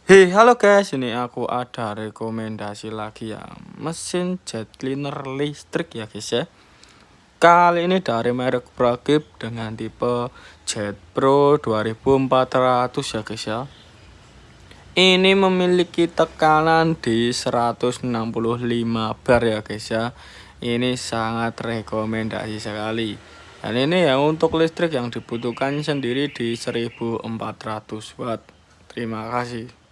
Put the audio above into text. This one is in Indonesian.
Hey, halo guys, ini aku ada rekomendasi lagi ya, mesin jet cleaner listrik ya guys ya. Kali ini dari merek Pragip dengan tipe Jet Pro 2400 ya guys ya. Ini memiliki tekanan di 165 bar ya guys ya. Ini sangat rekomendasi sekali. Dan ini ya untuk listrik yang dibutuhkan sendiri di 1400 watt. Terima kasih.